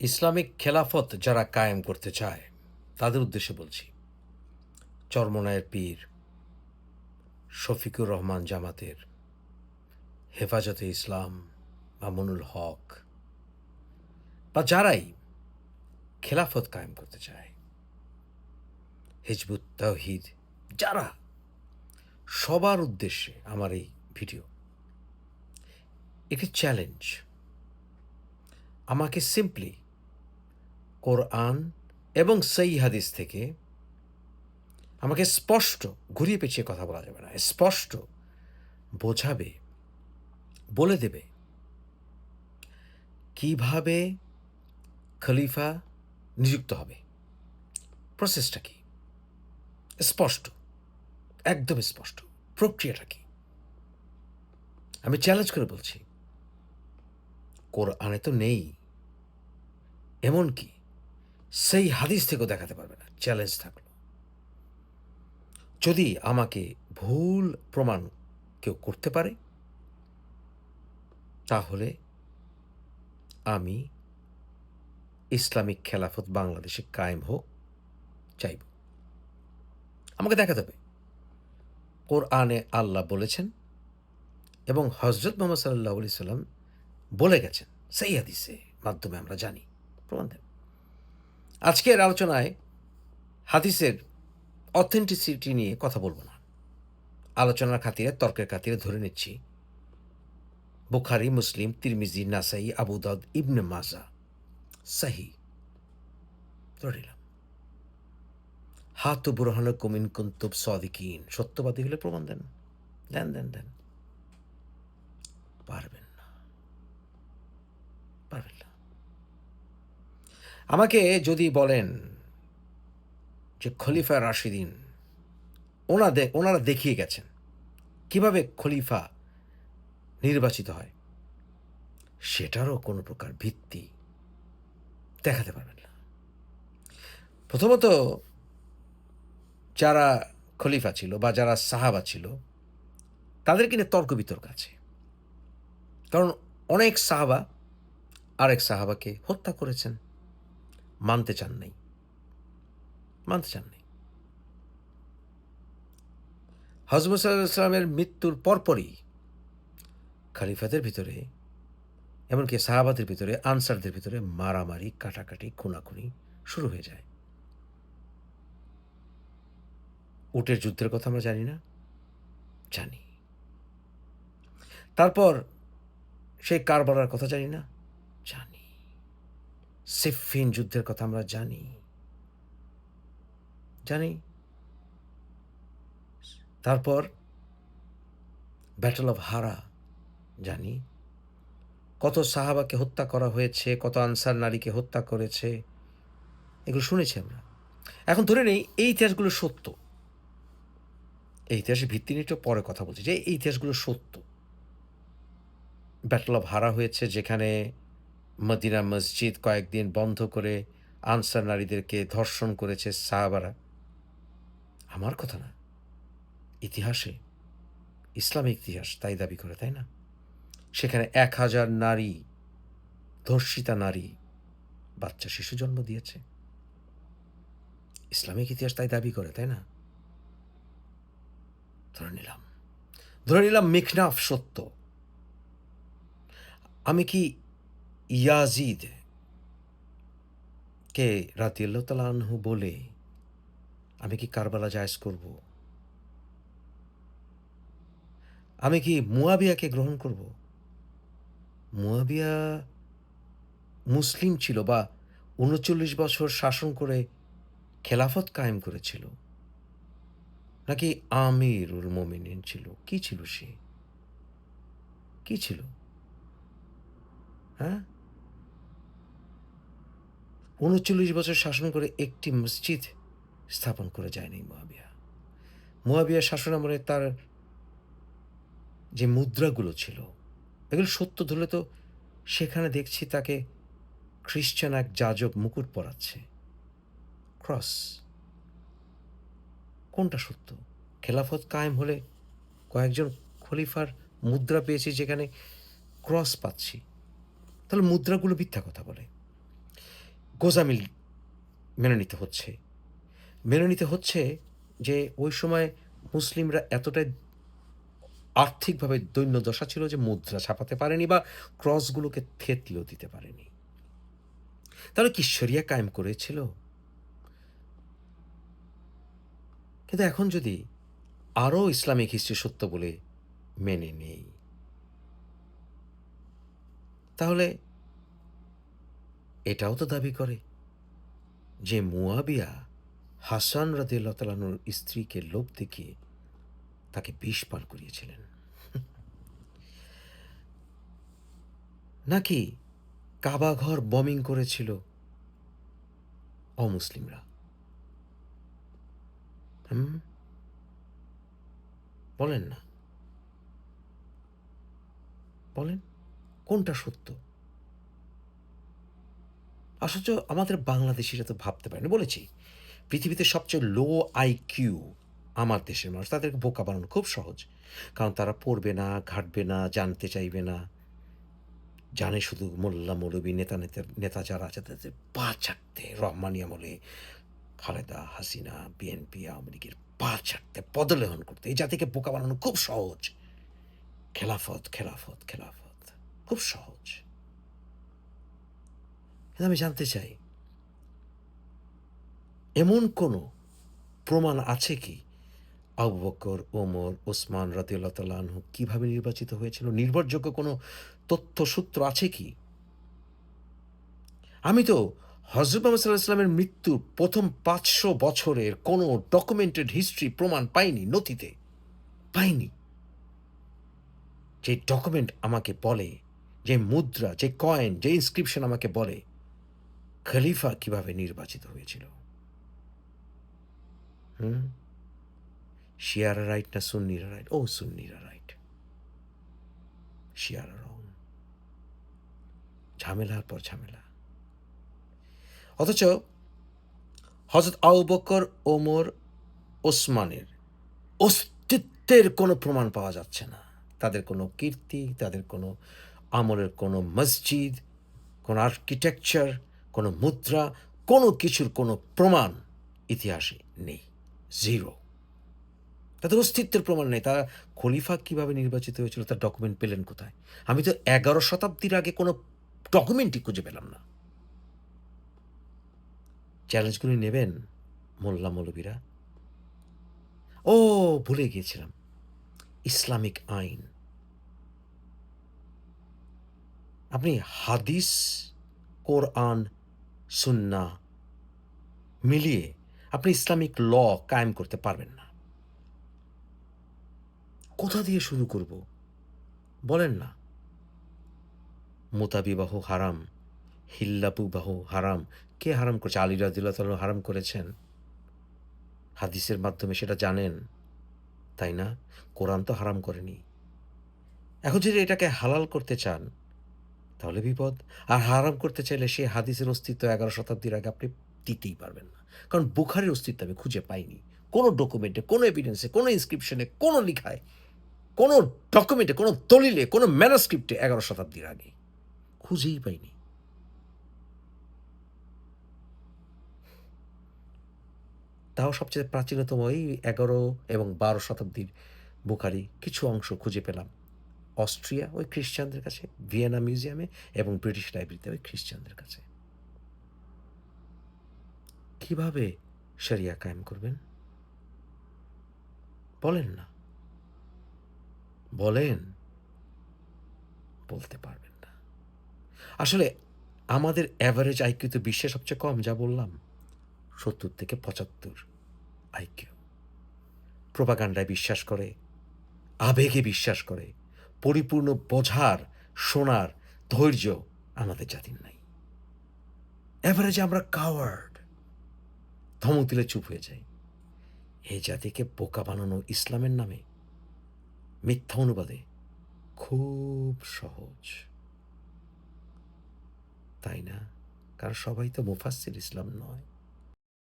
Islamic খেলাফত যারা কায়েম করতে চায় তাদের উদ্দেশ্যে বলছি। চরমনায়ের পীর শফিকুর রহমান জামাতের, হেফাজতে ইসলাম, মামুনুল হক বা যারাই খেলাফত কায়েম করতে চায়, হিজবুত তাওহীদ, যারা, সবার উদ্দেশ্যে আমার এই ভিডিও। একটি চ্যালেঞ্জ। আমাকে সিম্পলি কোরআন এবং সহিহ হাদিস থেকে আমাকে স্পষ্ট, ঘুরিয়ে পেঁচিয়ে কথা বলা যাবে না, স্পষ্ট বোঝাবে, বলে দেবে কিভাবে খলিফা নিযুক্ত হবে, প্রসেসটা কি, স্পষ্ট, একদম স্পষ্ট, প্রক্রিয়াটা কি। আমি চ্যালেঞ্জ করে বলছি, কোরআনে তো নেই, এমনকি সেই হাদিস থেকেও দেখাতে পারবে না। চ্যালেঞ্জ থাকলো, যদি আমাকে ভুল প্রমাণ কেউ করতে পারে, তাহলে আমি ইসলামিক খেলাফত বাংলাদেশে কায়েম হোক চাইব। আমাকে দেখাতে হবে কোরআনে আল্লাহ বলেছেন এবং হজরত মোহাম্মদ সাল্লাল্লাহু আলাইহি সাল্লাম বলে গেছেন, সেই হাদিসে মাধ্যমে আমরা জানি, প্রমাণ দেন। আজকের আলোচনায় হাদিসের অথেন্টিসিটি নিয়ে কথা বলবো না। আলোচনার খাতিরে, তর্কের খাতিরে ধরে নিচ্ছি বুখারী, মুসলিম, তিরমিজি, নাসাই, আবু দাউদ, ইবনে মাজাহ সহিহ ধরে নিলাম। হাতু বুরহানুকুম ইন কুনতুম সাদিকিন, সত্যবাদী হলে প্রমাণ দেন। দেন দেন দেন। পারবেন না, পারবেন না। আমাকে যদি বলেন যে খলিফা রাশিদিন, ওনারা দেখিয়ে গেছেন কিভাবে খলিফা নির্বাচিত হয়, সেটারও কোনো প্রকার ভিত্তি দেখাতে পারবেন না। প্রথমত, যারা খলিফা ছিল বা যারা সাহাবা ছিল, তাদেরকে নিয়ে তর্ক বিতর্ক আছে। কারণ অনেক সাহাবা আরেক সাহাবাকে হত্যা করেছেন, মানতে চান নাই, মানতে চান নাই। হযরত মুসা আলাইহিস সালামের মৃত্যুর পরপরই খলিফাদের ভিতরে, এমনকি সাহাবাদের ভিতরে, আনসারদের ভিতরে মারামারি, কাটাকাটি, খুনাখুনি শুরু হয়ে যায়। উটের যুদ্ধের কথা আমরা জানি না? জানি। তারপর সেই কারবালার কথা জানি না? জানি। সিফফিন যুদ্ধের কথা আমরা জানি। জানি। তারপর ব্যাটল অফ হারা জানি। কত সাহাবাকে হত্যা করা হয়েছে, কত আনসার নারীকে হত্যা করেছে, এগুলো শুনেছি আমরা। এখন ধরে নেই এই ইতিহাসগুলো সত্য। এই ইতিহাসের ভিত্তি নিয়ে একটু পরে কথা বলছি, যে এই ইতিহাসগুলো সত্য। ব্যাটল অফ হারা হয়েছে, যেখানে মদিনা মসজিদ কয়েকদিন বন্ধ করে আনসার নারীদেরকে ধর্ষণ করেছে সাহাবারা। আমার কথা না, ইতিহাসে, ইসলামিক ইতিহাস তাই দাবি করে, তাই না? সেখানে ১,০০০ নারী, ধর্ষিতা নারী, বাচ্চা শিশু জন্ম দিয়েছে। ইসলামিক ইতিহাস তাই দাবি করে, তাই না? ধরে নিলাম মিকনাফ সত্য। আমি কি ইয়াজিদ কে রাদিয়াল্লাহু তাআলা আনহু বলে আমি কি কারবালা জায়েজ করব? আমি কি মুয়াবিয়াকে গ্রহণ করব? মুয়াবিয়া মুসলিম ছিল বা ৩৯ বছর শাসন করে খেলাফত কায়েম করেছিল, নাকি আমিরুল মুমিনিন ছিল? কি ছিল সে? কি ছিল? হ্যাঁ? ৩৯ বছর শাসন করে একটি মসজিদ স্থাপন করে যায়নি মুয়াবিয়া। মুয়াবিয়ার শাসনামলে তার যে মুদ্রাগুলো ছিল, এগুলো সত্য ধরলে তো সেখানে দেখছি তাকে খ্রিস্টান এক যাজক মুকুট পরাচ্ছে, ক্রস। কোনটা সত্য? খেলাফত কায়েম হলে কয়েকজন খলিফার মুদ্রা পেয়েছি যেখানে ক্রস পাচ্ছি, তাহলে মুদ্রাগুলো মিথ্যা কথা বলে। গোঁজামিল মেনে নিতে হচ্ছে। মেনে নিতে হচ্ছে যে ওই সময় মুসলিমরা এতটাই আর্থিকভাবে দৈন্যদশা ছিল যে মুদ্রা ছাপাতে পারেনি বা ক্রসগুলোকে থেতলেও দিতে পারেনি। তাহলে কি শরিয়া কায়েম করেছিল? কিন্তু এখন যদি আরও ইসলামিক হিস্ট্রি সত্য বলে মেনে নেই, তাহলে এটাও তো দাবি করে যে মুয়াবিয়া হাসান রাদিয়াল্লাহু তাআলা আনহুর স্ত্রীকে লোভ দেখিয়ে তাকে বিষ পান করিয়েছিলেন। নাকি কাবা ঘর বমিং করেছিল অমুসলিমরা? হুম, বলেন না, বলেন কোনটা সত্য? অথচ আমাদের বাংলাদেশিরা তো ভাবতে পারে না। বলেছি পৃথিবীতে সবচেয়ে লো আইকিউ আমার দেশের মানুষ। তাদেরকে বোকা বানানো খুব সহজ। কারণ তারা পড়বে না, ঘাঁটবে না, জানতে চাইবে না। জানে শুধু মোল্লা, মৌলবি, নেতা যারা আছে তাদের পা চাটতে, রহমানি আমলে খালেদা, হাসিনা, বিএনপি, আওয়ামী লীগের পা চাটতে, পদলেহন করতে। এই জাতিকে বোকা বানানো খুব সহজ। খেলাফত, খেলাফত, খেলাফত। খুব সহজ। কিন্তু আমি জানতে চাই, এমন কোনো প্রমাণ আছে কি আবু বকর, ওমর, ওসমান রাদিয়াল্লাহু তাআলা আনহু কিভাবে নির্বাচিত হয়েছিল? নির্ভরযোগ্য কোনো তথ্যসূত্র আছে কি? আমি তো হযরত মুহাম্মদ সাল্লাল্লাহু আলাইহি ওয়াসাল্লামের মৃত্যুর প্রথম ৫০০ বছরের কোনো ডকুমেন্টেড হিস্ট্রি প্রমাণ পাইনি, নথিতে পাইনি। যে ডকুমেন্ট আমাকে বলে, যে মুদ্রা, যে কয়েন, যে ইনস্ক্রিপশন আমাকে বলে খলিফা কিভাবে নির্বাচিত হয়েছিল। হুম? শিয়ারা রাইট না সুন্নিরা রাইট? ও সুন্নিরা রাইট, শিয়ারা রং। ঝামেলার পর ঝামেলা। অথচ হযরত আবু বকর, ওমর, ওসমানের অস্তিত্বের কোনো প্রমাণ পাওয়া যাচ্ছে না। তাদের কোনো কীর্তি, তাদের কোনো আমলের কোনো মসজিদ, কোনো আর্কিটেকচার, কোনো মুদ্রা, কোনো কিছুর কোনো প্রমাণ ইতিহাসে নেই। জিরো। তাদের অস্তিত্বের প্রমাণ নেই। তারা খলিফা কিভাবে নির্বাচিত হয়েছিল তার ডকুমেন্ট পেলেন কোথায়? আমি তো ১১ শতাব্দীর আগে কোনো ডকুমেন্টই খুঁজে পেলাম না। চ্যালেঞ্জগুলি নেবেন মোল্লা মৌলবীরা? ও, ভুলে গিয়েছিলাম। ইসলামিক আইন। আপনি হাদিস, কোরআন, সুন্নাহ মিলিয়ে আপনি ইসলামিক ল কায়েম করতে পারবেন না। কোথা দিয়ে শুরু করব? বলেন না। মুতাবিবাহ হারাম, হিল্লাপুবাহ হারাম। কে হারাম করেছে? আলী রাদিয়াল্লাহু তাআলা হারাম করেছেন। হাদিসের মাধ্যমে সেটা জানেন, তাই না? কোরআন তো হারাম করেনি। এখন যদি এটাকে হালাল করতে চান তাহলে বিপদ। আর হারাম করতে চাইলে সেই হাদিসের অস্তিত্ব ১১ শতাব্দীর আগে আপনি দিতেই পারবেন না। কারণ বুখারীর অস্তিত্ব আমি খুঁজে পাইনি। কোনো ডকুমেন্টে, কোনো এভিডেন্সে, কোনো ইনস্ক্রিপশনে, কোনো লিখায়, কোনো ডকুমেন্টে, কোনো দলিলে, কোনো ম্যানুস্ক্রিপ্টে ১১ শতাব্দীর আগে খুঁজেই পাইনি। তাও সবচেয়ে প্রাচীনতম এই ১১ এবং ১২ শতাব্দীর বুখারী কিছু অংশ খুঁজে পেলাম। অস্ট্রিয়া ওই খ্রিস্টানদের কাছে, ভিয়েনা মিউজিয়ামে এবং ব্রিটিশ লাইব্রেরিতে ওই খ্রিস্টানদের কাছে। কিভাবে শরিয়া কায়েম করবেন? বলেন না। বলেন। বলতে পারবেন না। আসলে আমাদের এভারেজ আইকিউ তো বিশ্বে সবচেয়ে কম, যা বললাম। ৭০ থেকে ৭৫ আইকিউ। প্রোপাগান্ডায় বিশ্বাস করে, আবেগে বিশ্বাস করে, পরিপূর্ণ বোঝার, শোনার ধৈর্য আমাদের জাতির নাই। এভারেজে আমরা কাওয়ার্ড। ধমক দিলে চুপ হয়ে যাই। এই জাতিকে বোকা বানানো ইসলামের নামে মিথ্যা অনুবাদে খুব সহজ, তাই না? কারণ সবাই তো মুফাসসির ইসলাম নয়।